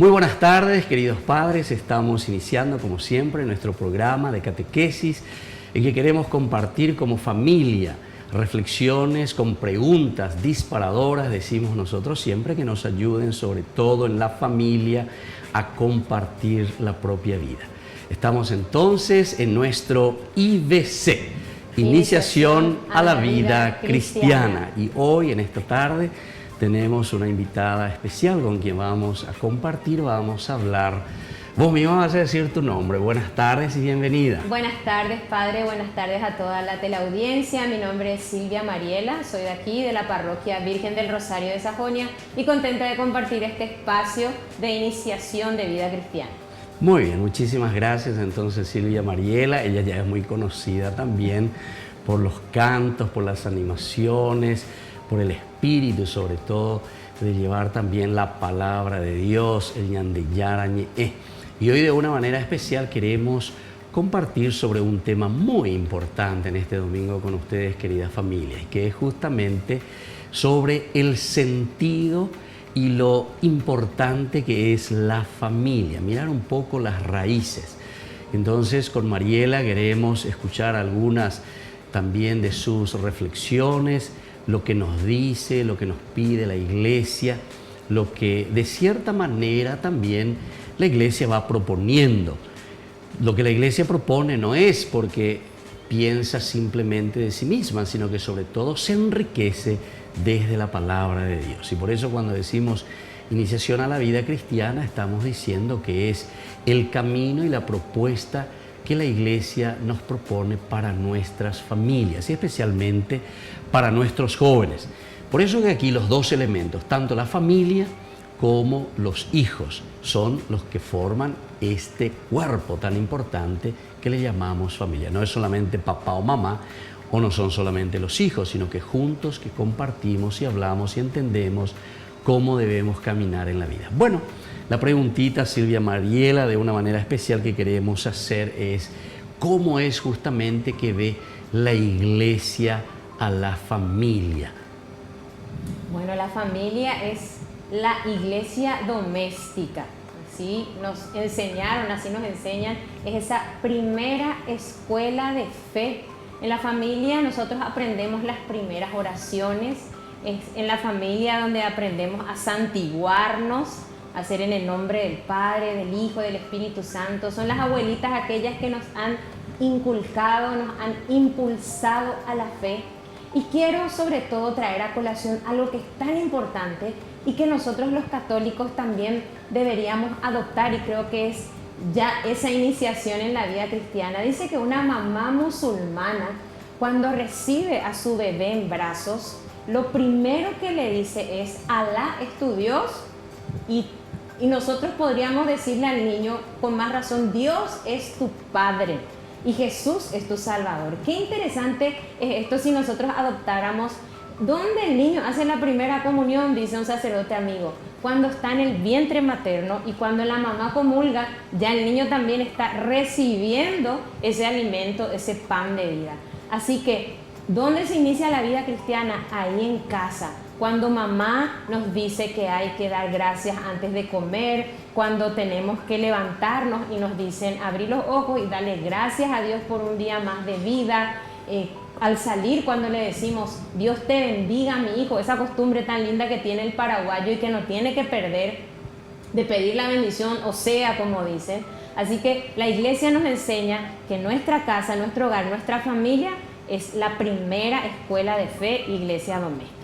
Muy buenas tardes, queridos padres. Estamos iniciando, como siempre, nuestro programa de catequesis en que queremos compartir como familia reflexiones con preguntas disparadoras, decimos nosotros siempre, que nos ayuden, sobre todo en la familia, a compartir la propia vida. Estamos entonces en nuestro IVC, Iniciación a la Vida Cristiana. Y hoy, en esta tarde, tenemos una invitada especial con quien vamos a compartir, vamos a hablar. Vos mismo vas a decir tu nombre. Buenas tardes y bienvenida. Buenas tardes, padre. Buenas tardes a toda la teleaudiencia. Mi nombre es Silvia Mariela. Soy de aquí, de la parroquia Virgen del Rosario de Sajonia, y contenta de compartir este espacio de iniciación de vida cristiana. Muy bien, muchísimas gracias. Entonces, Silvia Mariela, ella ya es muy conocida también por los cantos, por las animaciones, por el espíritu, sobre todo, de llevar también la palabra de Dios, el ñandeyarañe. Y hoy, de una manera especial, queremos compartir sobre un tema muy importante en este domingo con ustedes, queridas familias, que es justamente sobre el sentido y lo importante que es la familia, mirar un poco las raíces. Entonces, con Mariela queremos escuchar algunas también de sus reflexiones, lo que nos dice, lo que nos pide la Iglesia, lo que de cierta manera también la Iglesia va proponiendo. Lo que la Iglesia propone no es porque piensa simplemente de sí misma, sino que sobre todo se enriquece desde la palabra de Dios. Y por eso, cuando decimos iniciación a la vida cristiana, estamos diciendo que es el camino y la propuesta que la Iglesia nos propone para nuestras familias y especialmente para nuestros jóvenes. Por eso que aquí los dos elementos, tanto la familia como los hijos, son los que forman este cuerpo tan importante que le llamamos familia. No es solamente papá o mamá, o no son solamente los hijos, sino que juntos que compartimos y hablamos y entendemos cómo debemos caminar en la vida. Bueno, la preguntita, Silvia Mariela, de una manera especial que queremos hacer es: ¿cómo es justamente que ve la Iglesia a la familia? Bueno, la familia es la iglesia doméstica. Así nos enseñaron, así nos enseñan. Es esa primera escuela de fe. En la familia nosotros aprendemos las primeras oraciones. Es en la familia donde aprendemos a santiguarnos, a hacer en el nombre del Padre, del Hijo, del Espíritu Santo. Son las abuelitas aquellas que nos han inculcado, nos han impulsado a la fe. Y quiero sobre todo traer a colación algo que es tan importante y que nosotros los católicos también deberíamos adoptar, y creo que es ya esa iniciación en la vida cristiana. Dice que una mamá musulmana, cuando recibe a su bebé en brazos, lo primero que le dice es: Alá es tu Dios. Y nosotros podríamos decirle al niño con más razón: Dios es tu Padre y Jesús es tu Salvador. Qué interesante es esto si nosotros adoptáramos. ¿Dónde el niño hace la primera comunión? Dice un sacerdote amigo: cuando está en el vientre materno, y cuando la mamá comulga, ya el niño también está recibiendo ese alimento, ese pan de vida. Así que, ¿dónde se inicia la vida cristiana? Ahí en casa. Cuando mamá nos dice que hay que dar gracias antes de comer, cuando tenemos que levantarnos y nos dicen abrir los ojos y darle gracias a Dios por un día más de vida. Al salir, cuando le decimos Dios te bendiga, mi hijo, esa costumbre tan linda que tiene el paraguayo y que no tiene que perder, de pedir la bendición, o sea, como dicen. Así que la Iglesia nos enseña que nuestra casa, nuestro hogar, nuestra familia es la primera escuela de fe, iglesia doméstica.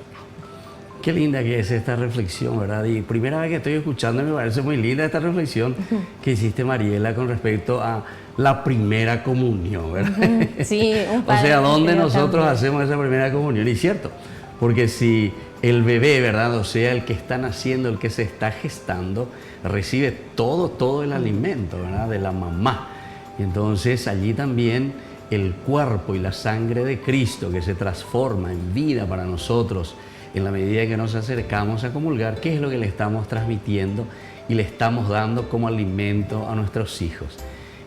Qué linda que es esta reflexión, ¿verdad? Y primera vez que estoy escuchando, me parece muy linda esta reflexión que hiciste, Mariela, con respecto a la primera comunión, ¿verdad? Sí, un O padre. sea, ¿dónde nosotros también hacemos esa primera comunión? Y es cierto, porque si el bebé, ¿verdad? O sea, el que está naciendo, el que se está gestando, recibe todo el alimento, ¿verdad? De la mamá. Y entonces allí también el cuerpo y la sangre de Cristo, que se transforma en vida para nosotros en la medida en que nos acercamos a comulgar, ¿qué es lo que le estamos transmitiendo y le estamos dando como alimento a nuestros hijos?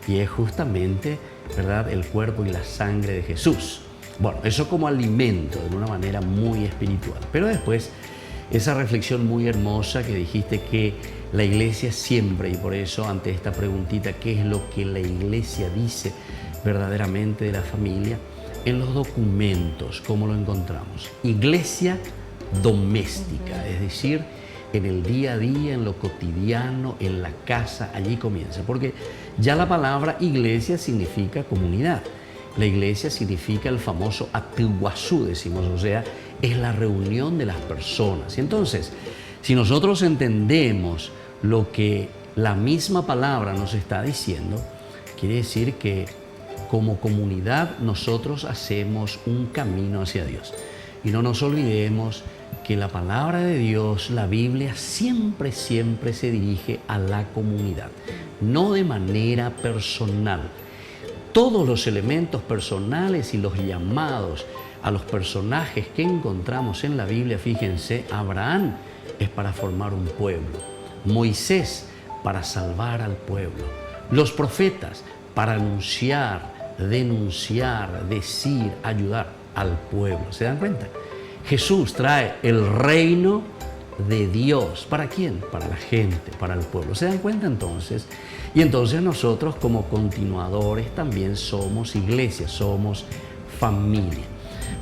Y es justamente, ¿verdad?, el cuerpo y la sangre de Jesús. Bueno, eso como alimento, de una manera muy espiritual. Pero después, esa reflexión muy hermosa que dijiste, que La iglesia siempre, y por eso ante esta preguntita, ¿qué es lo que la iglesia dice verdaderamente de la familia? En los documentos, ¿cómo lo encontramos? Iglesia doméstica, es decir, en el día a día, en lo cotidiano, en la casa, allí comienza. Porque ya la palabra iglesia significa comunidad. La iglesia significa el famoso atuguazú, decimos, o sea, es la reunión de las personas. Y entonces, si nosotros entendemos lo que la misma palabra nos está diciendo, quiere decir que como comunidad nosotros hacemos un camino hacia Dios. Y no nos olvidemos que la palabra de Dios, la Biblia, siempre se dirige a la comunidad, no de manera personal. Todos los elementos personales y los llamados a los personajes que encontramos en la Biblia, fíjense, Abraham es para formar un pueblo, Moisés para salvar al pueblo, los profetas para anunciar, denunciar, decir, ayudar al pueblo. ¿Se dan cuenta? Jesús trae el reino de Dios. ¿Para quién? Para la gente, para el pueblo. ¿Se dan cuenta entonces? Y entonces nosotros como continuadores también somos iglesia, somos familia.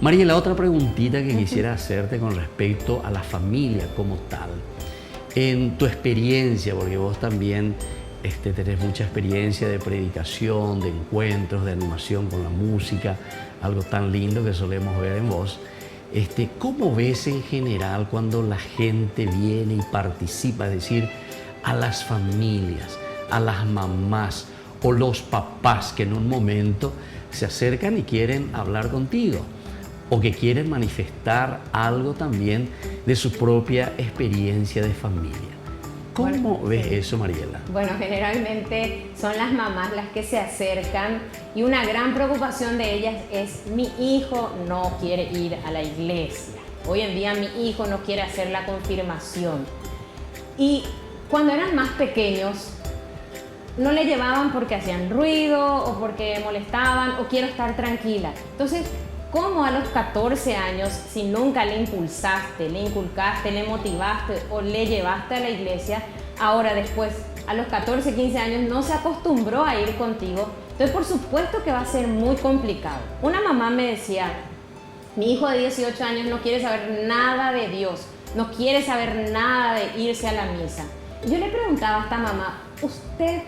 María, la otra preguntita que quisiera hacerte con respecto a la familia como tal. En tu experiencia, porque vos también tenés mucha experiencia de predicación, de encuentros, de animación con la música, algo tan lindo que solemos ver en vos. ¿Cómo ves en general cuando la gente viene y participa? Es decir, a las familias, a las mamás o los papás que en un momento se acercan y quieren hablar contigo o que quieren manifestar algo también de su propia experiencia de familia. ¿Cómo ves eso, Mariela? Bueno, generalmente son las mamás las que se acercan y una gran preocupación de ellas es: mi hijo no quiere ir a la iglesia. Hoy en día mi hijo no quiere hacer la confirmación. Y cuando eran más pequeños, no le llevaban porque hacían ruido o porque molestaban o quiero estar tranquila. Entonces, ¿cómo a los 14 años, si nunca le impulsaste, le inculcaste, le motivaste o le llevaste a la iglesia, ahora después, a los 14, 15 años, no se acostumbró a ir contigo? Entonces, por supuesto que va a ser muy complicado. Una mamá me decía: mi hijo de 18 años no quiere saber nada de Dios, no quiere saber nada de irse a la misa. Y yo le preguntaba a esta mamá: ¿usted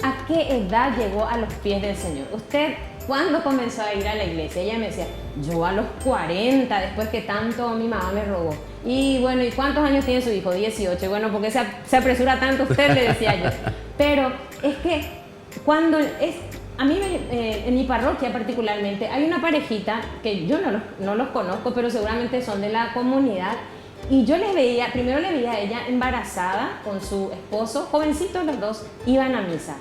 a qué edad llegó a los pies del Señor? ¿Usted cuándo comenzó a ir a la iglesia? Ella me decía: yo a los 40, después que tanto mi mamá me rogó. Y bueno, ¿y cuántos años tiene su hijo? 18. Bueno, ¿por qué se apresura tanto usted? Le decía yo. Pero es que cuando a mí en mi parroquia particularmente hay una parejita que yo no los conozco, pero seguramente son de la comunidad. Y yo primero le veía a ella embarazada con su esposo, jovencitos los dos, iban a misa.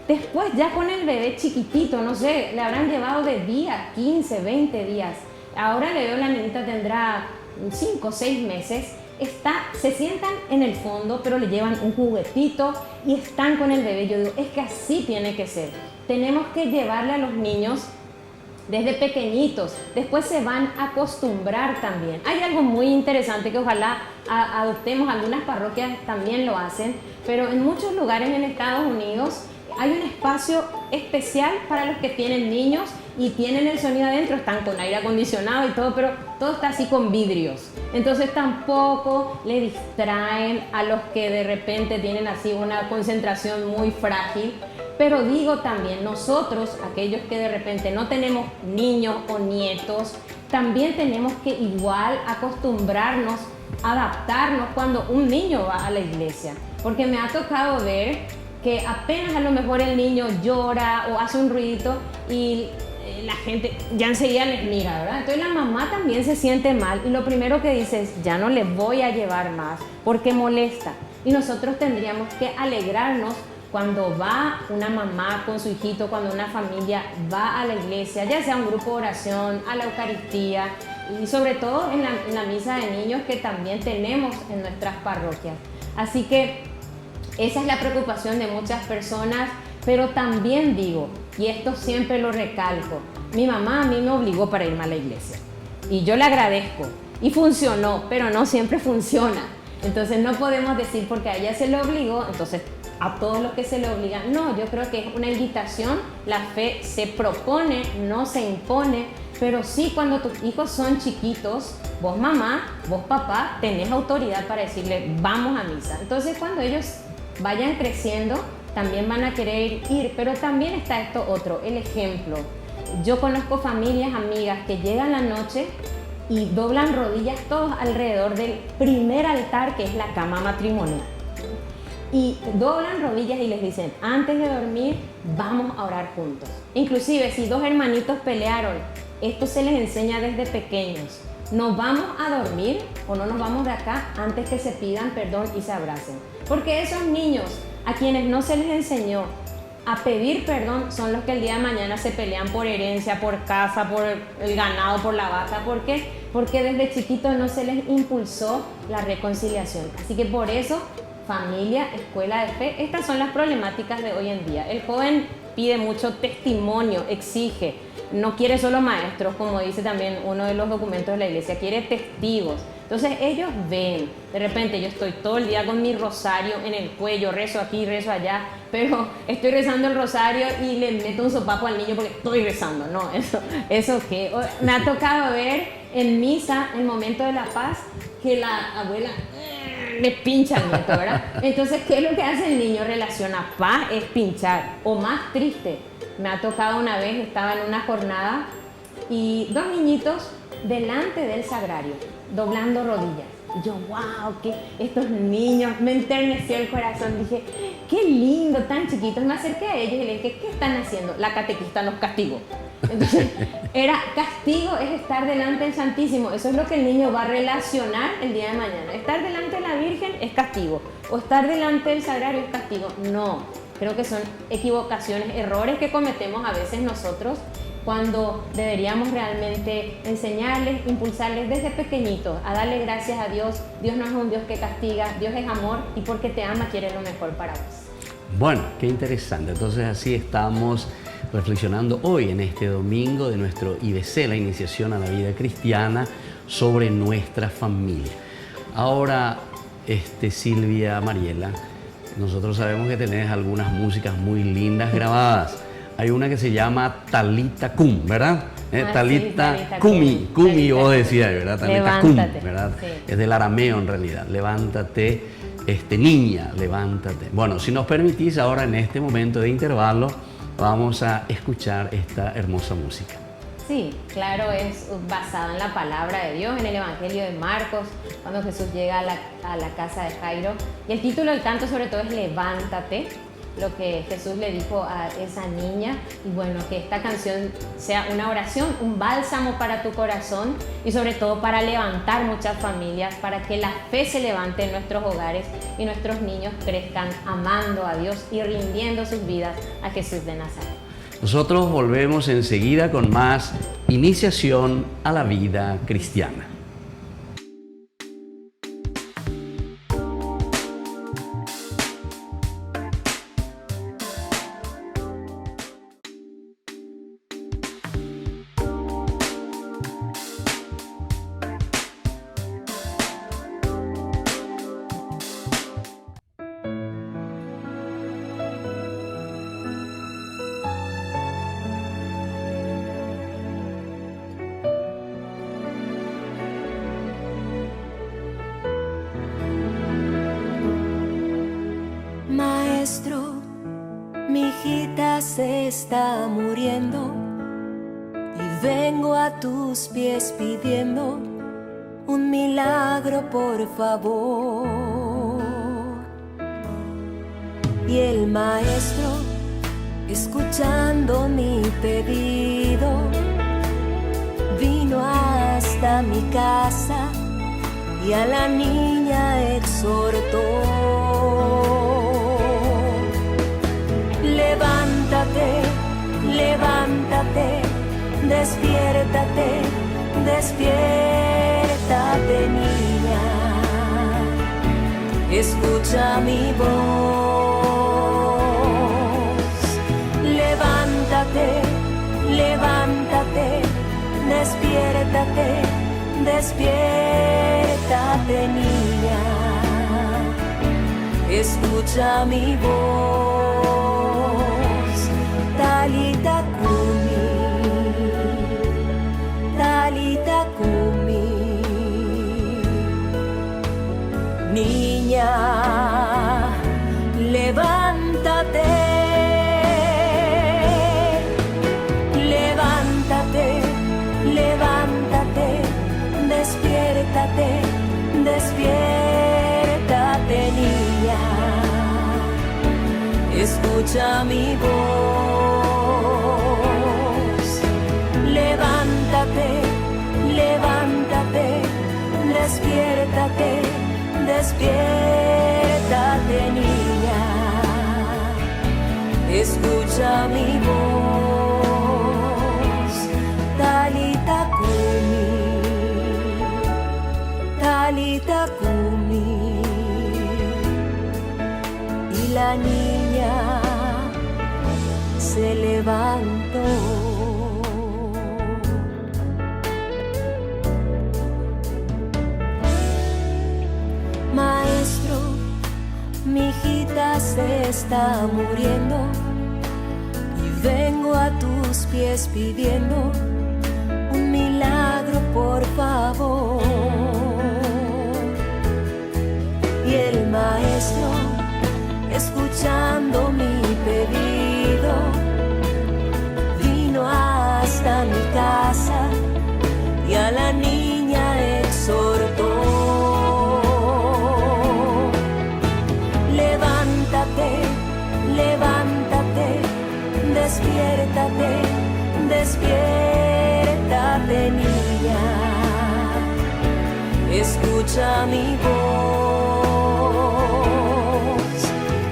Después ya con el bebé chiquitito, no sé, le habrán llevado de días, 15, 20 días. Ahora le veo, la nenita tendrá 5 o 6 meses. Se sientan en el fondo, pero le llevan un juguetito y están con el bebé. Yo digo, es que así tiene que ser. Tenemos que llevarle a los niños desde pequeñitos, después se van a acostumbrar también. Hay algo muy interesante que ojalá adoptemos, algunas parroquias también lo hacen, pero en muchos lugares en Estados Unidos hay un espacio especial para los que tienen niños y tienen el sonido adentro, están con aire acondicionado y todo, pero todo está así con vidrios. Entonces tampoco le distraen a los que de repente tienen así una concentración muy frágil. Pero digo también, nosotros, aquellos que de repente no tenemos niños o nietos, también tenemos que igual acostumbrarnos, adaptarnos cuando un niño va a la iglesia. Porque me ha tocado ver que apenas a lo mejor el niño llora o hace un ruidito y la gente ya enseguida les mira, ¿verdad? Entonces la mamá también se siente mal y lo primero que dice es: ya no le voy a llevar más porque molesta. Y nosotros tendríamos que alegrarnos cuando va una mamá con su hijito, cuando una familia va a la iglesia, ya sea un grupo de oración, a la Eucaristía y sobre todo en la misa de niños que también tenemos en nuestras parroquias. Así que esa es la preocupación de muchas personas, pero también digo, y esto siempre lo recalco, mi mamá a mí me obligó para irme a la iglesia y yo le agradezco y funcionó, pero no siempre funciona. Entonces no podemos decir porque a ella se le obligó, entonces a todos los que se le obligan. No, yo creo que es una invitación. La fe se propone, no se impone, pero sí cuando tus hijos son chiquitos, vos mamá, vos papá, tenés autoridad para decirle vamos a misa. Entonces cuando ellos vayan creciendo, también van a querer ir, pero también está esto otro, el ejemplo. Yo conozco familias, amigas que llegan la noche y doblan rodillas todos alrededor del primer altar, que es la cama matrimonial. Y doblan rodillas y les dicen, antes de dormir, vamos a orar juntos. Inclusive, si dos hermanitos pelearon, esto se les enseña desde pequeños. Nos vamos a dormir o no nos vamos de acá antes que se pidan perdón y se abracen. Porque esos niños a quienes no se les enseñó a pedir perdón son los que el día de mañana se pelean por herencia, por casa, por el ganado, por la vaca. ¿Por qué? Porque desde chiquitos no se les impulsó la reconciliación. Así que por eso, familia, escuela de fe, estas son las problemáticas de hoy en día. El joven pide mucho testimonio, exige, no quiere solo maestros, como dice también uno de los documentos de la iglesia, quiere testigos. Entonces ellos ven, de repente yo estoy todo el día con mi rosario en el cuello, rezo aquí, rezo allá, pero estoy rezando el rosario y le meto un sopapo al niño porque estoy rezando. No, eso qué. Me ha tocado ver en misa, en momento de la paz, que la abuela le pincha al nieto, ¿verdad? Entonces, ¿qué es lo que hace el niño? Relaciona paz es pinchar, o más triste. Me ha tocado una vez, estaba en una jornada y dos niñitos delante del sagrario, doblando rodillas. Y yo, wow, que estos niños, me enterneció el corazón. Dije, qué lindo, tan chiquitos. Me acerqué a ellos y le dije, ¿qué están haciendo? La catequista nos castigó. Entonces, castigo es estar delante del Santísimo. Eso es lo que el niño va a relacionar el día de mañana. Estar delante de la Virgen es castigo. O estar delante del Sagrario es castigo. No, creo que son equivocaciones, errores que cometemos a veces nosotros cuando deberíamos realmente enseñarles, impulsarles desde pequeñitos a darle gracias a Dios. Dios no es un Dios que castiga, Dios es amor y porque te ama quiere lo mejor para vos. Bueno, qué interesante. Entonces así estamos reflexionando hoy en este domingo de nuestro IBC, la iniciación a la vida cristiana, sobre nuestra familia. Ahora, Silvia, Mariela, nosotros sabemos que tenés algunas músicas muy lindas grabadas. Hay una que se llama Talita Cum, ¿verdad? Talita Cumi, Cumi vos decías, ¿verdad? Talita Cum, ¿verdad? Sí. Es del arameo en realidad. Levántate, niña, levántate. Bueno, si nos permitís ahora en este momento de intervalo, vamos a escuchar esta hermosa música. Sí, claro, es basada en la palabra de Dios, en el Evangelio de Marcos, cuando Jesús llega a la casa de Jairo. Y el título del canto sobre todo es Levántate, lo que Jesús le dijo a esa niña. Y bueno, que esta canción sea una oración, un bálsamo para tu corazón y sobre todo para levantar muchas familias, para que la fe se levante en nuestros hogares y nuestros niños crezcan amando a Dios y rindiendo sus vidas a Jesús de Nazaret. Nosotros volvemos enseguida con más iniciación a la vida cristiana. Maestro, mi hijita se está muriendo y vengo a tus pies pidiendo un milagro, por favor. Y el maestro, escuchando mi pedido, vino hasta mi casa y a la niña exhortó. Levántate, levántate, despiértate, despiértate, niña. Escucha mi voz. Levántate, levántate, despiértate, despiértate, niña. escucha mi voz. Talita Kumi, Talita Kumi. Niña, levántate, levántate, levántate, despiértate, despiértate, niña, escucha mi voz. Levántate, levántate, despiértate, despiértate, niña, escucha mi voz. Talita Kumi, Talita Kumi. Y la niña se levantó. Maestro, mi hijita se está muriendo y vengo a tus pies pidiendo un milagro, por favor. Y el maestro, escuchando mi pedido, vino hasta mi casa y a la niña exhortó. Levántate, despiértate, despiértate, niña, escucha mi voz.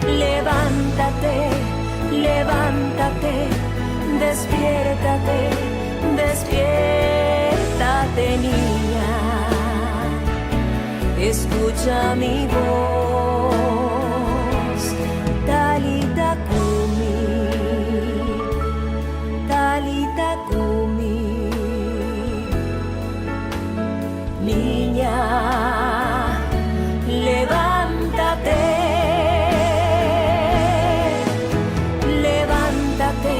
Levántate, levántate, despiértate, despiértate, niña, escucha mi voz. Talita Kumi, Talita Kumi. Niña, levántate, levántate,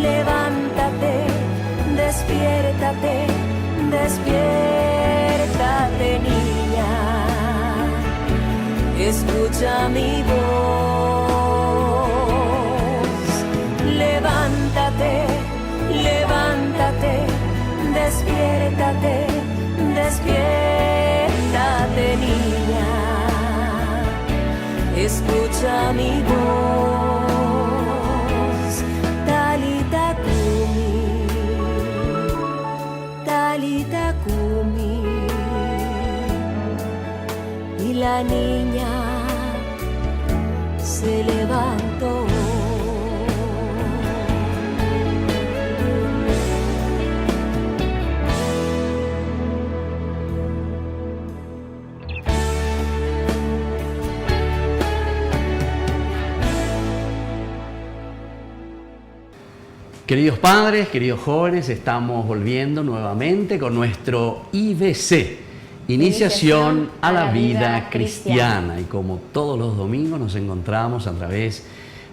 levántate, despiértate, despiértate, niña, escucha mi voz. Levántate, levántate, despiértate, despiértate, niña, escucha mi voz. Talita Kumi, Talita Kumi. Y la niña se levantó. Queridos padres, queridos jóvenes, estamos volviendo nuevamente con nuestro IBC, Iniciación a la Vida Cristiana. Y como todos los domingos nos encontramos a través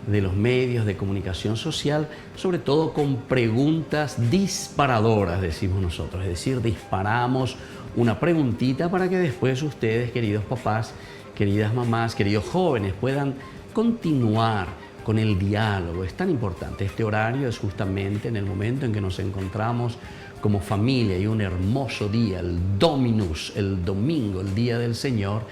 de los medios de comunicación social, sobre todo con preguntas disparadoras, decimos nosotros. Es decir, disparamos una preguntita para que después ustedes, queridos papás, queridas mamás, queridos jóvenes, puedan continuar con el diálogo. Es tan importante. Este horario es justamente en el momento en que nos encontramos como familia y un hermoso día, el Dominus, el domingo, el Día del Señor,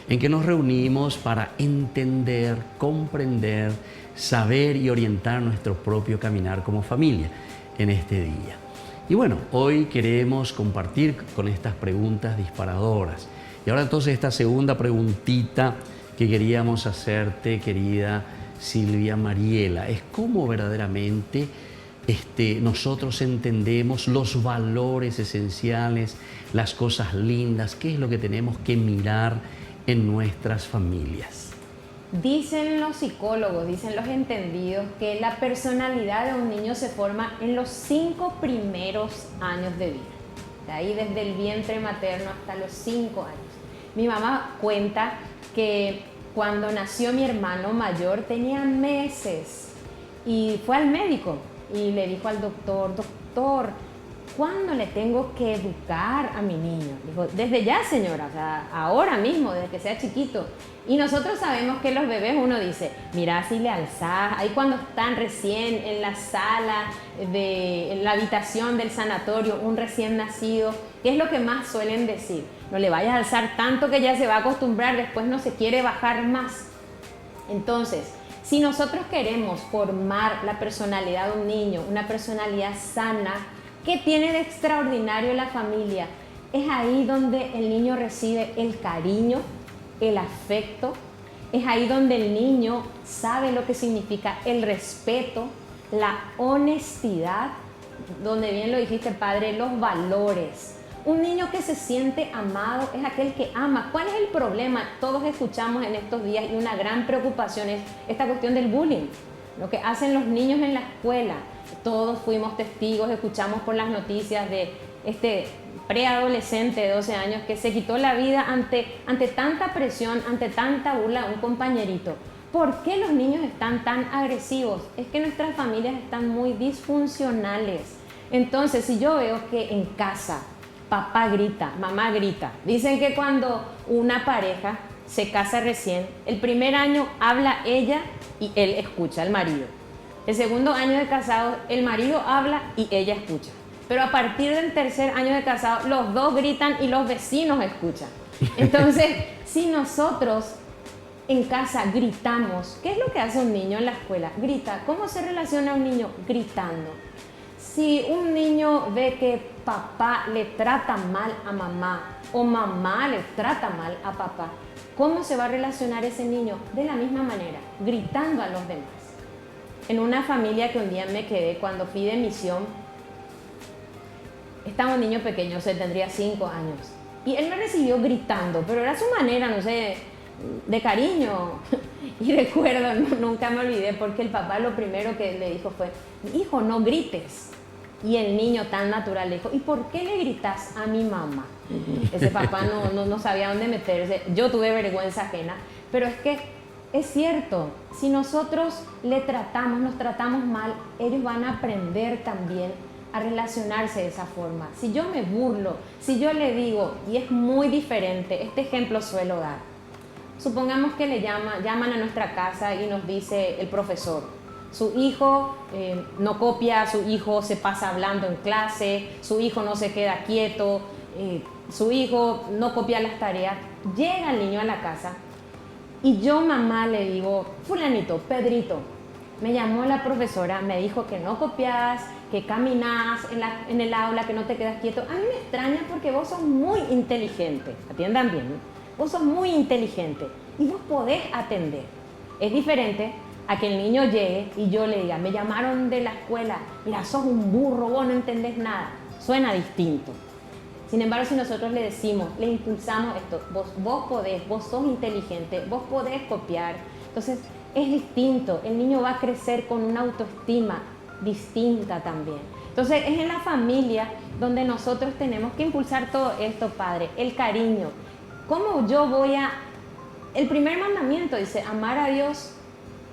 en que nos reunimos para entender, comprender, saber y orientar nuestro propio caminar como familia en este día. Y bueno, hoy queremos compartir con estas preguntas disparadoras. Y ahora entonces esta segunda preguntita que queríamos hacerte, querida Silvia Mariela, es cómo verdaderamente nosotros entendemos los valores esenciales, las cosas lindas, qué es lo que tenemos que mirar en nuestras familias. Dicen los psicólogos, dicen los entendidos, que la personalidad de un niño se forma en los 5 primeros años de vida. De ahí desde el vientre materno hasta los 5 años. Mi mamá cuenta que Cuando nació mi hermano mayor tenía meses y fue al médico y le dijo al doctor, doctor, ¿cuándo le tengo que educar a mi niño? Dijo, desde ya, señora, o sea, ahora mismo, desde que sea chiquito. Y nosotros sabemos que los bebés, uno dice, mira, si le alzás, ahí cuando están recién en la sala, en la habitación del sanatorio, un recién nacido, ¿qué es lo que más suelen decir? No le vayas a alzar tanto que ya se va a acostumbrar, después no se quiere bajar más. Entonces, si nosotros queremos formar la personalidad de un niño, una personalidad sana, ¿qué tiene de extraordinario la familia? Es ahí donde el niño recibe el cariño, el afecto, es ahí donde el niño sabe lo que significa el respeto, la honestidad, donde bien lo dijiste, padre, los valores. Un niño que se siente amado es aquel que ama. ¿Cuál es el problema? Todos escuchamos en estos días y una gran preocupación es esta cuestión del bullying, lo que hacen los niños en la escuela. Todos fuimos testigos, escuchamos por las noticias de este preadolescente de 12 años que se quitó la vida ante tanta presión, ante tanta burla de un compañerito. ¿Por qué los niños están tan agresivos? Es que nuestras familias están muy disfuncionales. Entonces, si yo veo que en casa papá grita, mamá grita, dicen que cuando una pareja se casa recién, el primer año habla ella y él escucha, el marido. El segundo año de casado, el marido habla y ella escucha. Pero a partir del tercer año de casado, los dos gritan y los vecinos escuchan. Entonces, si nosotros en casa gritamos, ¿qué es lo que hace un niño en la escuela? Grita. ¿Cómo se relaciona un niño? Gritando. Si un niño ve que papá le trata mal a mamá o mamá le trata mal a papá, ¿cómo se va a relacionar ese niño? De la misma manera, gritando a los demás. En una familia que un día me quedé cuando fui de misión, estaba un niño pequeño, o sea, tendría 5 años, y él me recibió gritando, pero era su manera, no sé, de cariño. Y recuerdo, nunca me olvidé, porque el papá lo primero que le dijo fue, hijo, no grites. Y el niño tan natural le dijo, ¿y por qué le gritas a mi mamá? Ese papá no sabía dónde meterse. Yo tuve vergüenza ajena, pero es que es cierto, si nosotros nos tratamos mal, ellos van a aprender también a relacionarse de esa forma. Si yo me burlo, si yo le digo, y es muy diferente, este ejemplo suelo dar. Supongamos que llaman a nuestra casa y nos dice el profesor, su hijo no copia, su hijo se pasa hablando en clase, su hijo no se queda quieto, su hijo no copia las tareas. Llega el niño a la casa y yo, mamá, le digo, fulanito, Pedrito, me llamó la profesora, me dijo que no copias, que caminás en el aula, que no te quedas quieto. A mí me extraña porque vos sos muy inteligente, atiendan bien, ¿no? Vos sos muy inteligente y vos podés atender. Es diferente a que el niño llegue y yo le diga, me llamaron de la escuela, mira, sos un burro, vos no entendés nada. Suena distinto. Sin embargo, si nosotros le decimos, le impulsamos esto, vos podés, vos sos inteligente, vos podés copiar, entonces es distinto. El niño va a crecer con una autoestima distinta también. Entonces es en la familia donde nosotros tenemos que impulsar todo esto, padre, el cariño. ¿Cómo yo voy a...? El primer mandamiento dice, amar a Dios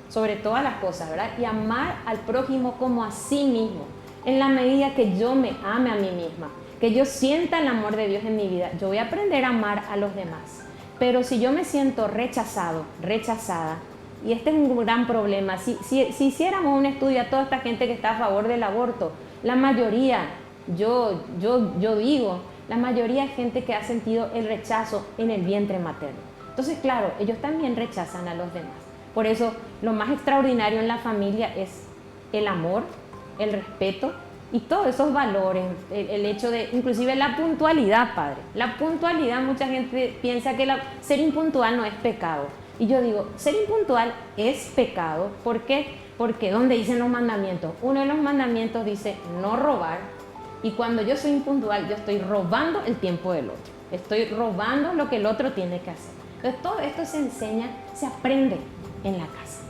sobre todas las cosas, ¿verdad? Y amar al prójimo como a sí mismo. En la medida que yo me ame a mí misma, que yo sienta el amor de Dios en mi vida, yo voy a aprender a amar a los demás. Pero si yo me siento rechazado, rechazada, y este es un gran problema, si hiciéramos un estudio a toda esta gente que está a favor del aborto, la mayoría, yo digo, la mayoría es gente que ha sentido el rechazo en el vientre materno. Entonces, claro, ellos también rechazan a los demás. Por eso, lo más extraordinario en la familia es el amor, el respeto y todos esos valores, el hecho de, inclusive la puntualidad, padre. La puntualidad, mucha gente piensa que ser impuntual no es pecado. Y yo digo, ser impuntual es pecado. ¿Por qué? Porque ¿dónde dicen los mandamientos? Uno de los mandamientos dice no robar. Y cuando yo soy impuntual, yo estoy robando el tiempo del otro. Estoy robando lo que el otro tiene que hacer. Entonces, todo esto se enseña, se aprende en la casa.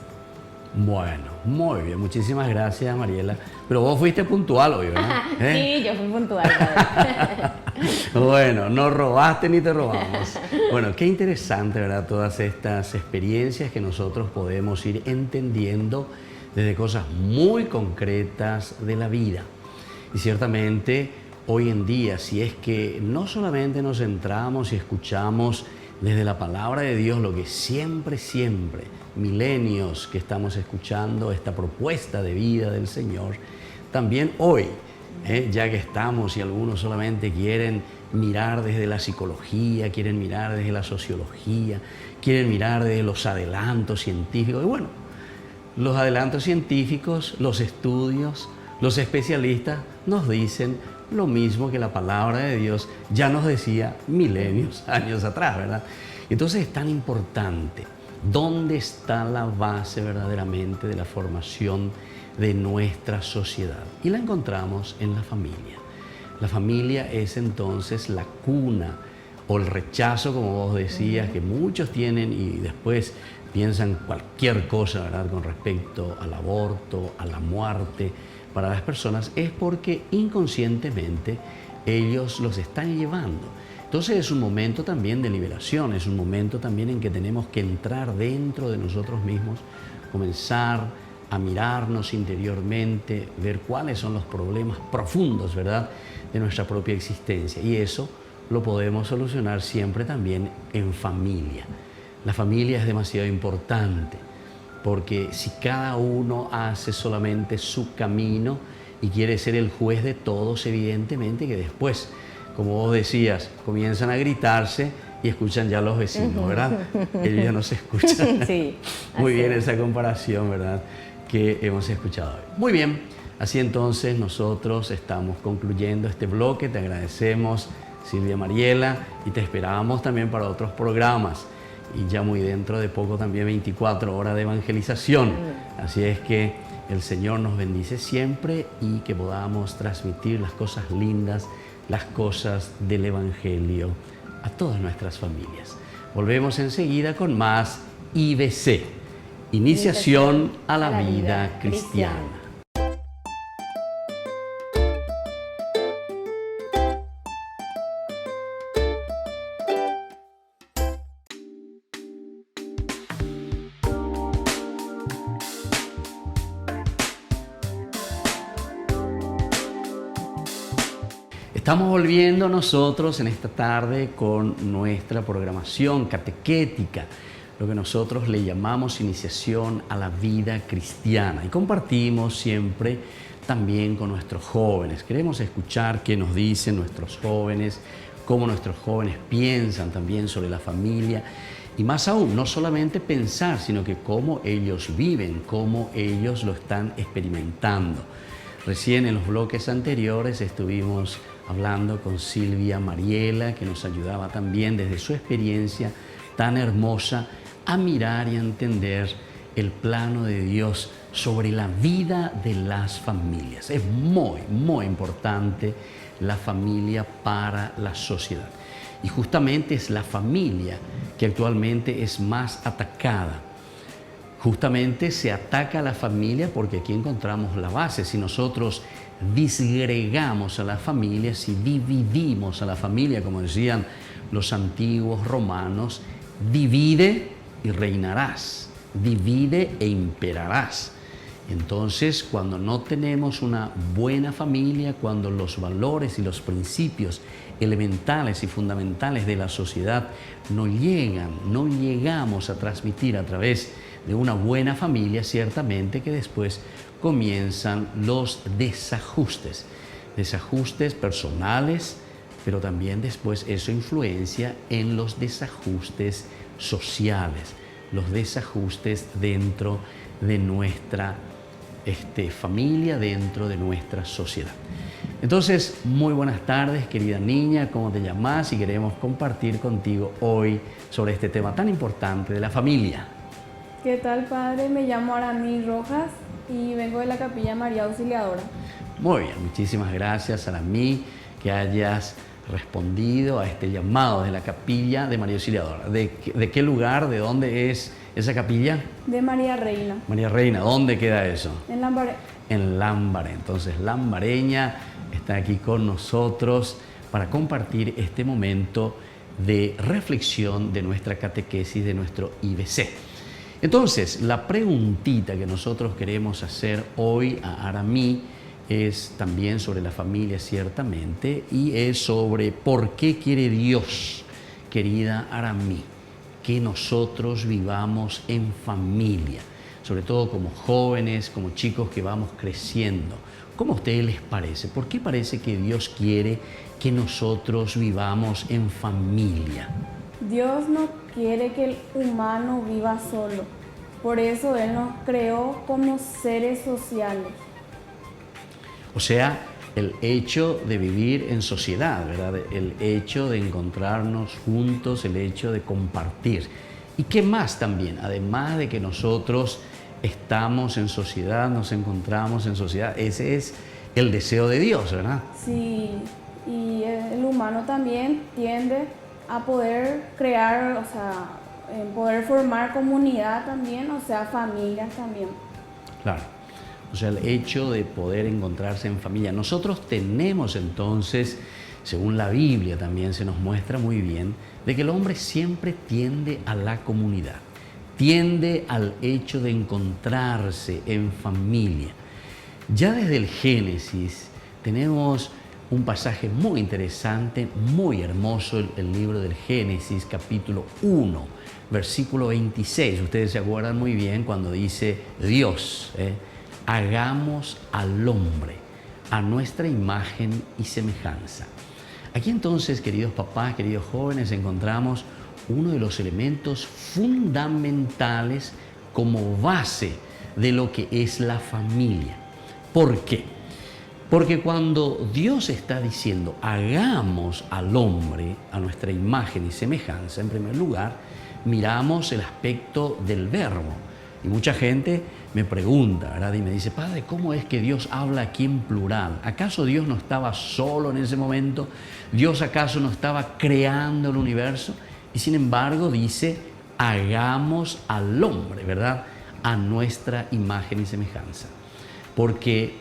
Bueno, muy bien. Muchísimas gracias, Mariela. Pero vos fuiste puntual hoy, ¿verdad? Sí, yo fui puntual. Bueno, no robaste ni te robamos. Bueno, qué interesante, ¿verdad? Todas estas experiencias que nosotros podemos ir entendiendo desde cosas muy concretas de la vida. Y ciertamente hoy en día, si es que no solamente nos centramos y escuchamos desde la palabra de Dios lo que siempre, milenios que estamos escuchando, esta propuesta de vida del Señor, también hoy, ya que estamos y algunos solamente quieren mirar desde la psicología, quieren mirar desde la sociología, quieren mirar desde los adelantos científicos. Y bueno, los adelantos científicos, los estudios, los especialistas nos dicen lo mismo que la palabra de Dios ya nos decía milenios, años atrás, ¿verdad? Entonces es tan importante, ¿dónde está la base verdaderamente de la formación de nuestra sociedad? Y la encontramos en la familia. La familia es entonces la cuna o el rechazo, como vos decías, que muchos tienen y después piensan cualquier cosa, ¿verdad?, con respecto al aborto, a la muerte. Para las personas es porque inconscientemente ellos los están llevando. Entonces es un momento también de liberación, es un momento también en que tenemos que entrar dentro de nosotros mismos, comenzar a mirarnos interiormente, ver cuáles son los problemas profundos, ¿verdad?, de nuestra propia existencia. Y eso lo podemos solucionar siempre también en familia. La familia es demasiado importante, porque si cada uno hace solamente su camino y quiere ser el juez de todos, evidentemente que después, como vos decías, comienzan a gritarse y escuchan ya los vecinos, ¿verdad? Ellos ya no se escuchan. Sí, muy bien esa comparación, ¿verdad?, que hemos escuchado hoy. Muy bien, así entonces nosotros estamos concluyendo este bloque. Te agradecemos, Silvia Mariela, y te esperamos también para otros programas. Y ya muy dentro de poco también 24 horas de evangelización. Así es que el Señor nos bendice siempre y que podamos transmitir las cosas lindas, las cosas del Evangelio a todas nuestras familias. Volvemos enseguida con más IBC, Iniciación a la Vida Cristiana. Estamos volviendo nosotros en esta tarde con nuestra programación catequética, lo que nosotros le llamamos iniciación a la vida cristiana, y compartimos siempre también con nuestros jóvenes. Queremos escuchar qué nos dicen nuestros jóvenes, cómo nuestros jóvenes piensan también sobre la familia, y más aún, no solamente pensar, sino que cómo ellos viven, cómo ellos lo están experimentando. Recién en los bloques anteriores estuvimos hablando con Silvia Mariela, que nos ayudaba también desde su experiencia tan hermosa a mirar y a entender el plano de Dios sobre la vida de las familias. Es muy, muy importante la familia para la sociedad. Y justamente es la familia que actualmente es más atacada. Justamente se ataca a la familia porque aquí encontramos la base. Si nosotros disgregamos a la familia, si dividimos a la familia, como decían los antiguos romanos, divide y reinarás, divide e imperarás. Entonces, cuando no tenemos una buena familia, cuando los valores y los principios elementales y fundamentales de la sociedad no llegamos a transmitir a través de una buena familia, ciertamente que después comienzan los desajustes personales, pero también después eso influencia en los desajustes sociales, los desajustes dentro de nuestra familia, dentro de nuestra sociedad. Entonces, muy buenas tardes, querida niña, ¿cómo te llamas? Y queremos compartir contigo hoy sobre este tema tan importante de la familia. ¿Qué tal, padre? Me llamo Aramis Rojas y vengo de la Capilla María Auxiliadora. Muy bien, muchísimas gracias, Aramis, que hayas respondido a este llamado de la Capilla de María Auxiliadora. ¿De qué lugar, de dónde es esa capilla? De María Reina. María Reina, ¿dónde queda eso? En Lambaré. En Lambaré. Entonces, lambareña está aquí con nosotros para compartir este momento de reflexión de nuestra catequesis, de nuestro IBC. Entonces, la preguntita que nosotros queremos hacer hoy a Aramí es también sobre la familia, ciertamente, y es sobre por qué quiere Dios, querida Aramí, que nosotros vivamos en familia, sobre todo como jóvenes, como chicos que vamos creciendo. ¿Cómo a ustedes les parece? ¿Por qué parece que Dios quiere que nosotros vivamos en familia? Dios no quiere que el humano viva solo. Por eso Él nos creó como seres sociales. O sea, el hecho de vivir en sociedad, ¿verdad? El hecho de encontrarnos juntos, el hecho de compartir. ¿Y qué más también? Además de que nosotros estamos en sociedad, nos encontramos en sociedad, ese es el deseo de Dios, ¿verdad? Sí, y el humano también tiende a poder crear, o sea, poder formar comunidad también, o sea, familias también. Claro, o sea, el hecho de poder encontrarse en familia. Nosotros tenemos entonces, según la Biblia también se nos muestra muy bien, de que el hombre siempre tiende a la comunidad, tiende al hecho de encontrarse en familia. Ya desde el Génesis tenemos un pasaje muy interesante, muy hermoso, el libro del Génesis, capítulo 1, versículo 26. Ustedes se acuerdan muy bien cuando dice Dios, hagamos al hombre a nuestra imagen y semejanza. Aquí entonces, queridos papás, queridos jóvenes, encontramos uno de los elementos fundamentales como base de lo que es la familia. ¿Por qué? Porque cuando Dios está diciendo hagamos al hombre a nuestra imagen y semejanza, en primer lugar, miramos el aspecto del verbo. Y mucha gente me pregunta, ¿verdad? Y me dice, Padre, ¿cómo es que Dios habla aquí en plural? ¿Acaso Dios no estaba solo en ese momento? ¿Dios acaso no estaba creando el universo? Y sin embargo dice, hagamos al hombre, ¿verdad? A nuestra imagen y semejanza. Porque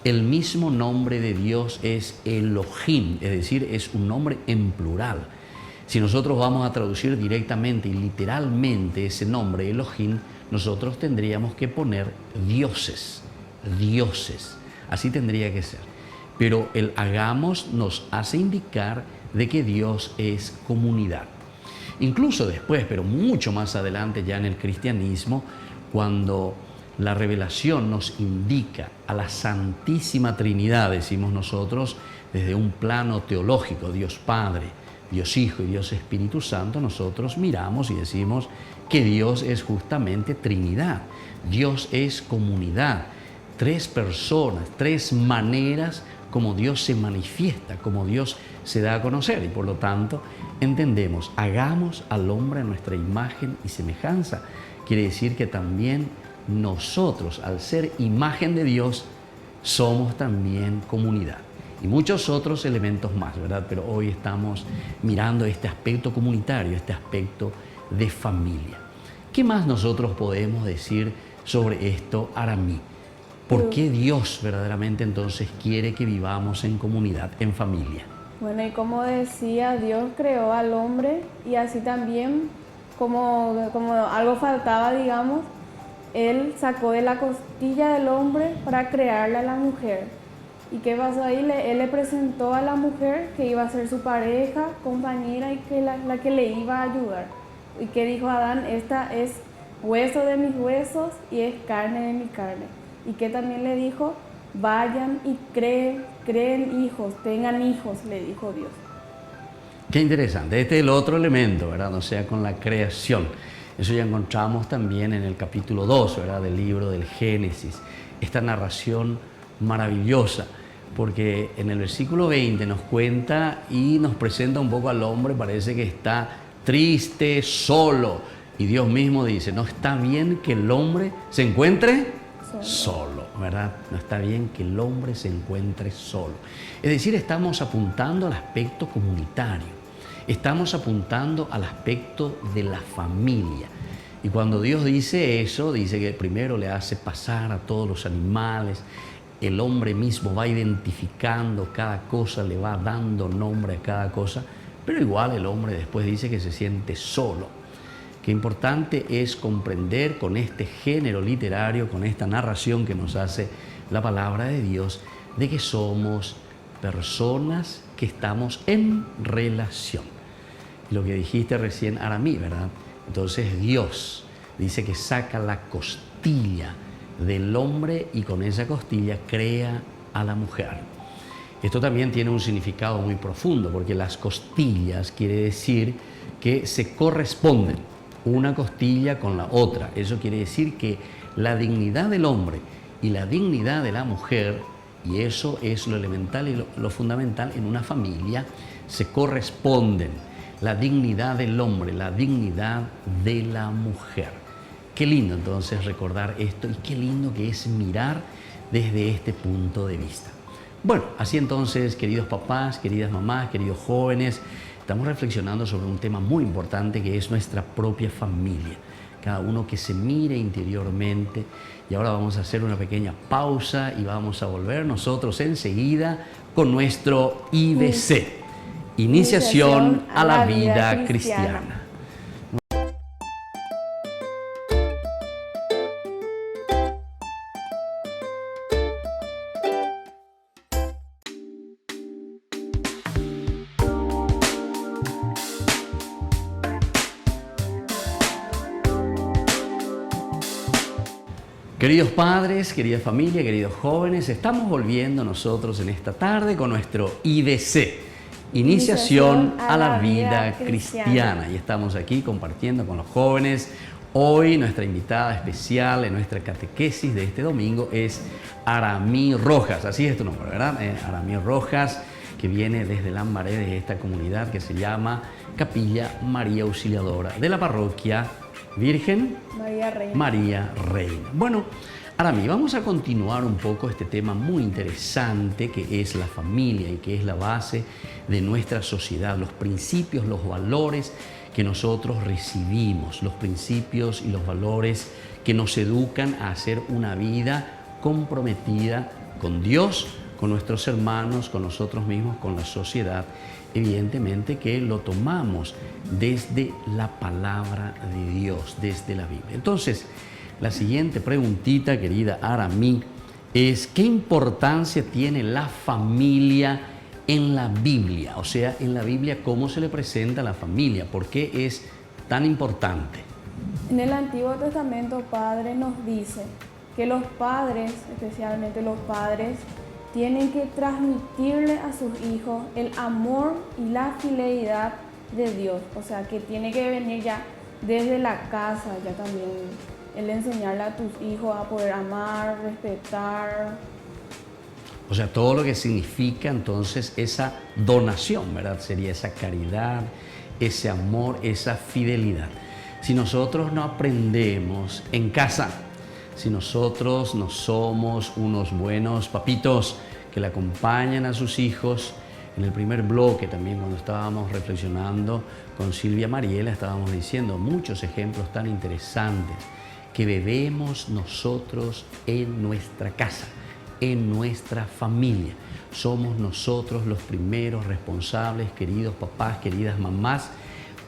el mismo nombre de Dios es Elohim, es decir, es un nombre en plural. Si nosotros vamos a traducir directamente y literalmente ese nombre Elohim, nosotros tendríamos que poner dioses, dioses. Así tendría que ser. Pero el hagamos nos hace indicar de que Dios es comunidad. Incluso después, pero mucho más adelante ya en el cristianismo, cuando la revelación nos indica a la Santísima Trinidad, decimos nosotros, desde un plano teológico, Dios Padre, Dios Hijo y Dios Espíritu Santo, nosotros miramos y decimos que Dios es justamente Trinidad. Dios es comunidad, tres personas, tres maneras como Dios se manifiesta, como Dios se da a conocer. Y por lo tanto entendemos, hagamos al hombre a nuestra imagen y semejanza. Quiere decir que también nosotros, al ser imagen de Dios, somos también comunidad. Y muchos otros elementos más, ¿verdad? Pero hoy estamos mirando este aspecto comunitario, este aspecto de familia. ¿Qué más nosotros podemos decir sobre esto, Aramí? ¿Por qué Dios verdaderamente entonces quiere que vivamos en comunidad, en familia? Bueno, y como decía, Dios creó al hombre y así también, como algo faltaba, digamos, Él sacó de la costilla del hombre para crearle a la mujer. ¿Y qué pasó ahí? Él le presentó a la mujer que iba a ser su pareja, compañera y que la que le iba a ayudar. ¿Y qué dijo Adán? Esta es hueso de mis huesos y es carne de mi carne. Y que también le dijo, vayan y creen hijos, tengan hijos, le dijo Dios. Qué interesante. Este es el otro elemento, ¿verdad? O sea, con la creación. Eso ya encontramos también en el capítulo 2, ¿verdad? Del libro del Génesis. Esta narración maravillosa, porque en el versículo 20 nos cuenta y nos presenta un poco al hombre, parece que está triste, solo. Y Dios mismo dice, no está bien que el hombre se encuentre solo, ¿verdad? No está bien que el hombre se encuentre solo. Es decir, estamos apuntando al aspecto comunitario, estamos apuntando al aspecto de la familia. Y cuando Dios dice eso, dice que primero le hace pasar a todos los animales, el hombre mismo va identificando cada cosa, le va dando nombre a cada cosa, pero igual el hombre después dice que se siente solo. Qué importante es comprender con este género literario, con esta narración que nos hace la palabra de Dios, de que somos personas que estamos en relación. Lo que dijiste recién, Aramí, ¿verdad? Entonces Dios dice que saca la costilla del hombre y con esa costilla crea a la mujer. Esto también tiene un significado muy profundo, porque las costillas quiere decir que se corresponden una costilla con la otra. Eso quiere decir que la dignidad del hombre y la dignidad de la mujer, y eso es lo elemental y lo fundamental en una familia, se corresponden. La dignidad del hombre, la dignidad de la mujer. Qué lindo entonces recordar esto y qué lindo que es mirar desde este punto de vista. Bueno, así entonces, queridos papás, queridas mamás, queridos jóvenes, estamos reflexionando sobre un tema muy importante que es nuestra propia familia. Cada uno que se mire interiormente. Y ahora vamos a hacer una pequeña pausa y vamos a volver nosotros enseguida con nuestro IBC. Iniciación a la vida cristiana. Queridos padres, querida familia, queridos jóvenes, estamos volviendo nosotros en esta tarde con nuestro IBC. Iniciación a la vida cristiana. Y estamos aquí compartiendo con los jóvenes. Hoy nuestra invitada especial en nuestra catequesis de este domingo es Aramí Rojas. Así es tu nombre, ¿verdad? Aramí Rojas, que viene desde Lambaré, de esta comunidad que se llama Capilla María Auxiliadora de la parroquia Virgen María Reina. Bueno, Aramí, vamos a continuar un poco este tema muy interesante que es la familia y que es la base de nuestra sociedad, los principios, los valores que nosotros recibimos, los principios y los valores que nos educan a hacer una vida comprometida con Dios, con nuestros hermanos, con nosotros mismos, con la sociedad. Evidentemente que lo tomamos desde la palabra de Dios, desde la Biblia. Entonces, la siguiente preguntita, querida Aramí, es ¿qué importancia tiene la familia en la Biblia? O sea, en la Biblia, ¿cómo se le presenta a la familia? ¿Por qué es tan importante? En el Antiguo Testamento, Padre nos dice que los padres, especialmente los padres, tienen que transmitirle a sus hijos el amor y la fidelidad de Dios. O sea, que tiene que venir ya desde la casa, ya también el enseñarle a tus hijos a poder amar, respetar. O sea, todo lo que significa entonces esa donación, ¿verdad? Sería esa caridad, ese amor, esa fidelidad. Si nosotros no aprendemos en casa, si nosotros no somos unos buenos papitos que le acompañan a sus hijos, en el primer bloque también cuando estábamos reflexionando con Silvia Mariela, estábamos diciendo muchos ejemplos tan interesantes que debemos nosotros en nuestra casa, en nuestra familia. Somos nosotros los primeros responsables, queridos papás, queridas mamás,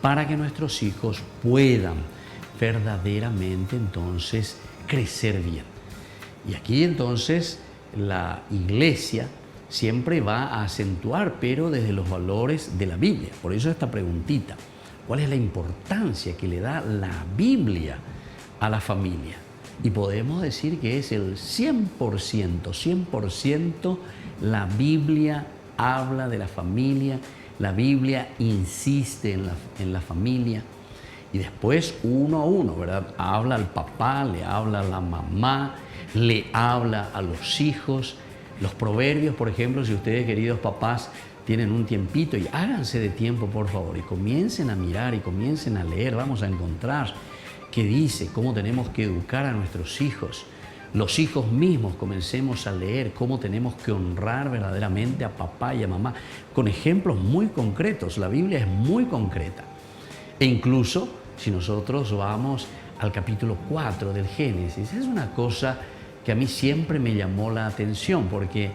para que nuestros hijos puedan verdaderamente entonces crecer bien. Y aquí entonces la Iglesia siempre va a acentuar, pero desde los valores de la Biblia. Por eso esta preguntita, ¿cuál es la importancia que le da la Biblia a la familia? Y podemos decir que es el 100% la Biblia habla de la familia, la Biblia insiste en la familia. Y después uno a uno, ¿verdad? Habla al papá, le habla a la mamá, le habla a los hijos. Los proverbios, por ejemplo, si ustedes, queridos papás, tienen un tiempito y háganse de tiempo, por favor, y comiencen a mirar y comiencen a leer, vamos a encontrar qué dice, cómo tenemos que educar a nuestros hijos. Los hijos mismos comencemos a leer cómo tenemos que honrar verdaderamente a papá y a mamá, con ejemplos muy concretos. La Biblia es muy concreta. E incluso, si nosotros vamos al capítulo 4 del Génesis, es una cosa que que a mí siempre me llamó la atención, porque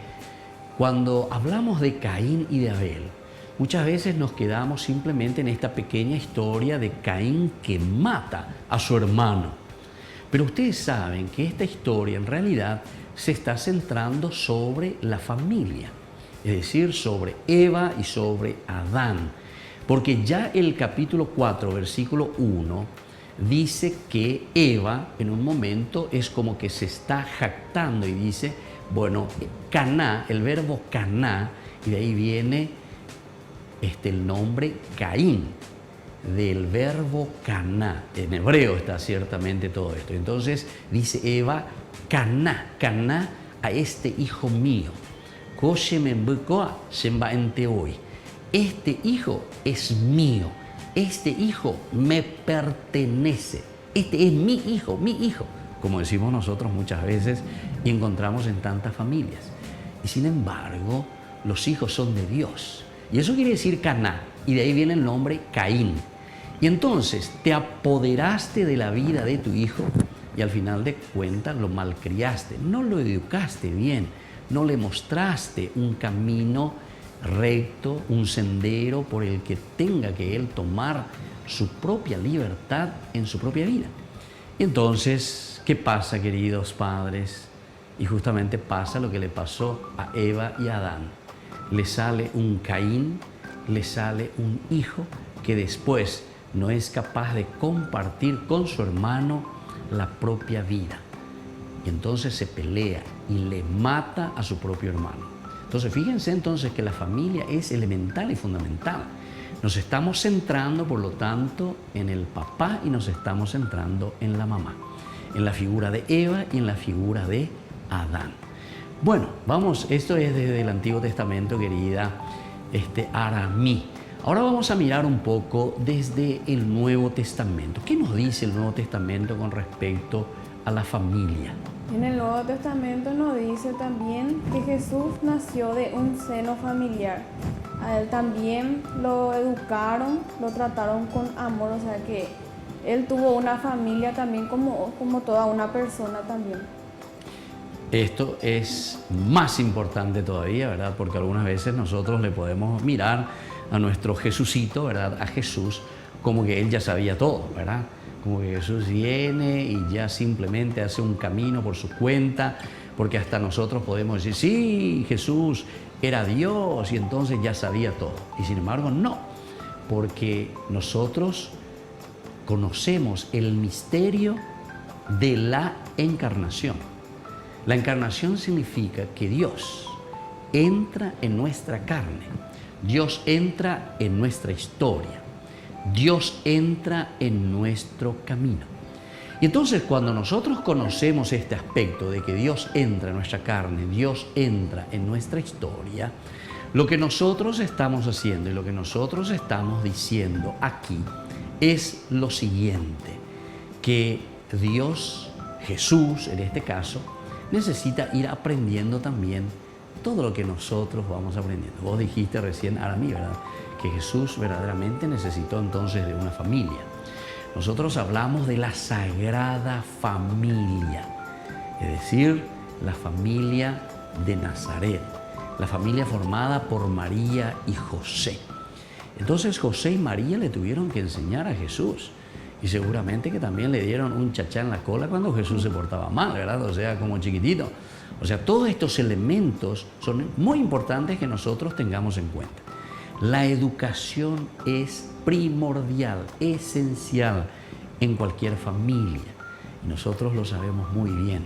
cuando hablamos de Caín y de Abel, muchas veces nos quedamos simplemente en esta pequeña historia de Caín que mata a su hermano. Pero ustedes saben que esta historia en realidad se está centrando sobre la familia, es decir, sobre Eva y sobre Adán. Porque ya el capítulo 4, versículo 1, dice que Eva en un momento es como que se está jactando y dice, bueno, caná, el verbo caná, y de ahí viene el nombre Caín, del verbo caná. En hebreo está ciertamente todo esto. Entonces dice Eva, caná, caná a este hijo mío. Este hijo es mío, este hijo me pertenece, este es mi hijo, como decimos nosotros muchas veces y encontramos en tantas familias. Y sin embargo, los hijos son de Dios. Y eso quiere decir caná, y de ahí viene el nombre Caín. Y entonces te apoderaste de la vida de tu hijo y al final de cuentas lo malcriaste, no lo educaste bien, no le mostraste un camino recto, un sendero por el que tenga que él tomar su propia libertad en su propia vida. Y entonces, ¿qué pasa, queridos padres? Y justamente pasa lo que le pasó a Eva y a Adán. Le sale un Caín, le sale un hijo que después no es capaz de compartir con su hermano la propia vida. Y entonces se pelea y le mata a su propio hermano. Entonces, fíjense entonces que la familia es elemental y fundamental. Nos estamos centrando, por lo tanto, en el papá y nos estamos centrando en la mamá, en la figura de Eva y en la figura de Adán. Bueno, vamos, esto es desde el Antiguo Testamento, querida Aramí. Ahora vamos a mirar un poco desde el Nuevo Testamento. ¿Qué nos dice el Nuevo Testamento con respecto a la familia? En el Nuevo Testamento nos dice también que Jesús nació de un seno familiar. A él también lo educaron, lo trataron con amor, o sea que él tuvo una familia también como toda una persona también. Esto es más importante todavía, ¿verdad? Porque algunas veces nosotros le podemos mirar a nuestro Jesucito, ¿verdad? A Jesús como que él ya sabía todo, ¿verdad? Como que Jesús viene y ya simplemente hace un camino por su cuenta, porque hasta nosotros podemos decir, sí, Jesús era Dios y entonces ya sabía todo. Y sin embargo, no, porque nosotros conocemos el misterio de la encarnación. La encarnación significa que Dios entra en nuestra carne, Dios entra en nuestra historia, Dios entra en nuestro camino. Y entonces cuando nosotros conocemos este aspecto de que Dios entra en nuestra carne, Dios entra en nuestra historia, lo que nosotros estamos haciendo y lo que nosotros estamos diciendo aquí es lo siguiente, que Dios, Jesús en este caso, necesita ir aprendiendo también todo lo que nosotros vamos aprendiendo. Vos dijiste recién, Aramí, ¿verdad?, que Jesús verdaderamente necesitó entonces de una familia. Nosotros hablamos de la Sagrada Familia, es decir, la familia de Nazaret, la familia formada por María y José. Entonces José y María le tuvieron que enseñar a Jesús y seguramente que también le dieron un chachá en la cola cuando Jesús se portaba mal, ¿verdad? O sea, como chiquitito. O sea, todos estos elementos son muy importantes que nosotros tengamos en cuenta. La educación es primordial, esencial en cualquier familia. Y nosotros lo sabemos muy bien.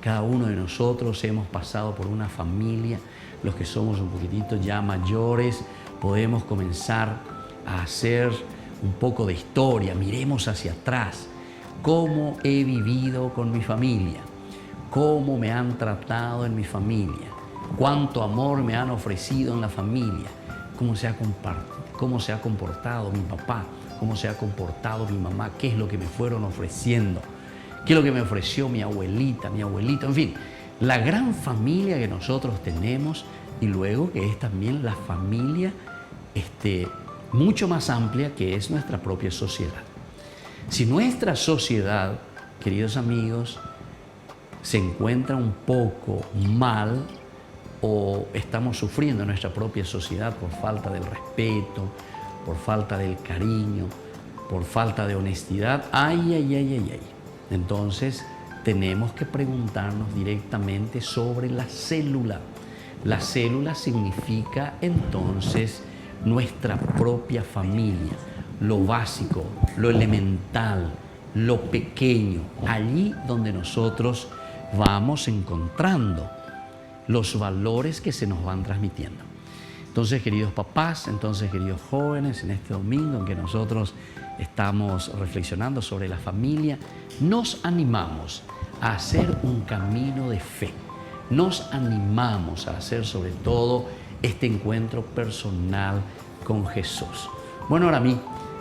Cada uno de nosotros hemos pasado por una familia. Los que somos un poquitito ya mayores podemos comenzar a hacer un poco de historia. Miremos hacia atrás. ¿Cómo he vivido con mi familia? ¿Cómo me han tratado en mi familia? ¿Cuánto amor me han ofrecido en la familia? ¿Cómo se ha comportado mi papá? ¿Cómo se ha comportado mi mamá? ¿Qué es lo que me fueron ofreciendo? ¿Qué es lo que me ofreció mi abuelita, mi abuelito? En fin, la gran familia que nosotros tenemos y luego que es también la familia mucho más amplia que es nuestra propia sociedad. Si nuestra sociedad, queridos amigos, se encuentra un poco mal o estamos sufriendo en nuestra propia sociedad por falta del respeto, por falta del cariño, por falta de honestidad, ay. Entonces tenemos que preguntarnos directamente sobre la célula. La célula significa entonces nuestra propia familia, lo básico, lo elemental, lo pequeño, allí donde nosotros vamos encontrando los valores que se nos van transmitiendo. Entonces, queridos papás, entonces, queridos jóvenes, en este domingo en que nosotros estamos reflexionando sobre la familia, nos animamos a hacer un camino de fe. Nos animamos a hacer sobre todo este encuentro personal con Jesús. Bueno, ahora a mí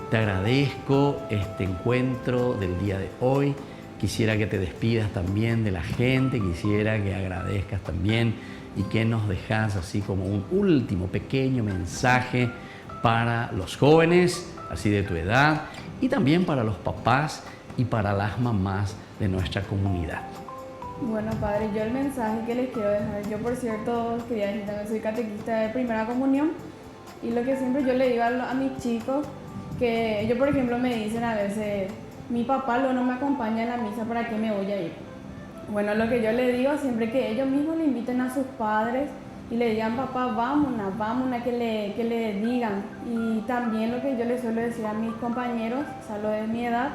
te agradezco este encuentro del día de hoy. Quisiera que te despidas también de la gente, quisiera que agradezcas también y que nos dejas así como un último pequeño mensaje para los jóvenes, así de tu edad, y también para los papás y para las mamás de nuestra comunidad. Bueno, padre, yo el mensaje que les quiero dejar, yo por cierto quería decir también soy catequista de primera comunión y lo que siempre yo le digo a mis chicos, que ellos por ejemplo me dicen a veces, mi papá no me acompaña en la misa, ¿para qué me voy a ir? Bueno, lo que yo le digo siempre que ellos mismos le inviten a sus padres y le digan, papá, vámonos, que le digan. Y también lo que yo le suelo decir a mis compañeros, o sea, lo de mi edad,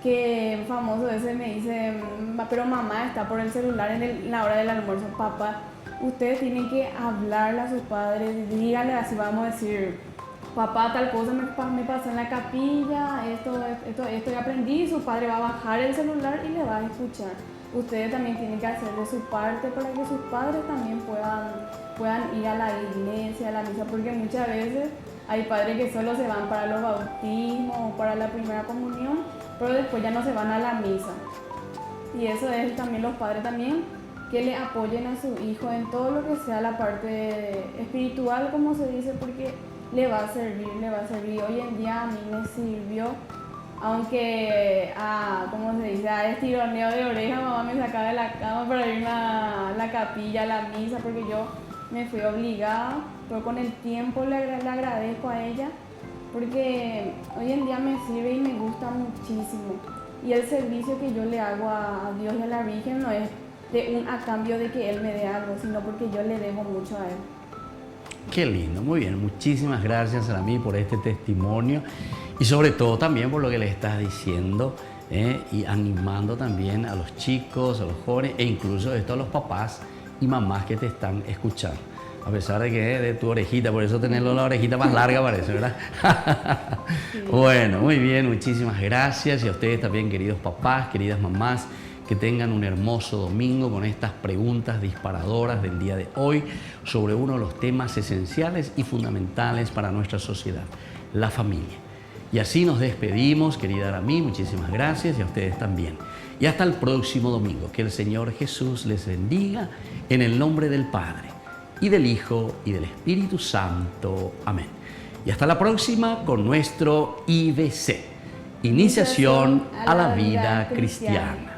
que el famoso ese me dice, pero mamá está por el celular en la hora del almuerzo. Papá, ustedes tienen que hablarle a sus padres, díganle así, vamos a decir, papá, tal cosa me pasó en la capilla, esto aprendí, su padre va a bajar el celular y le va a escuchar. Ustedes también tienen que hacer de su parte para que sus padres también puedan ir a la iglesia, a la misa, porque muchas veces hay padres que solo se van para los bautismos o para la primera comunión, pero después ya no se van a la misa. Y eso es también los padres también, que le apoyen a su hijo en todo lo que sea la parte espiritual, como se dice, porque le va a servir. Hoy en día a mí me sirvió, aunque como se dice, a estironeo de oreja, mamá me sacaba de la cama para ir a la capilla, a la misa, porque yo me fui obligada, pero con el tiempo le agradezco a ella, porque hoy en día me sirve y me gusta muchísimo. Y el servicio que yo le hago a Dios y a la Virgen no es a cambio de que Él me dé algo, sino porque yo le debo mucho a Él. Qué lindo, muy bien. Muchísimas gracias a mí por este testimonio y sobre todo también por lo que le estás diciendo y animando también a los chicos, a los jóvenes e incluso a los papás y mamás que te están escuchando. A pesar de que de tu orejita, por eso tenerlo la orejita más larga parece, ¿verdad? Sí. Bueno, muy bien, muchísimas gracias y a ustedes también, queridos papás, queridas mamás, que tengan un hermoso domingo con estas preguntas disparadoras del día de hoy sobre uno de los temas esenciales y fundamentales para nuestra sociedad, la familia. Y así nos despedimos, querida Aramí, muchísimas gracias y a ustedes también. Y hasta el próximo domingo, que el Señor Jesús les bendiga en el nombre del Padre, y del Hijo, y del Espíritu Santo. Amén. Y hasta la próxima con nuestro IBC, Iniciación a la Vida Cristiana.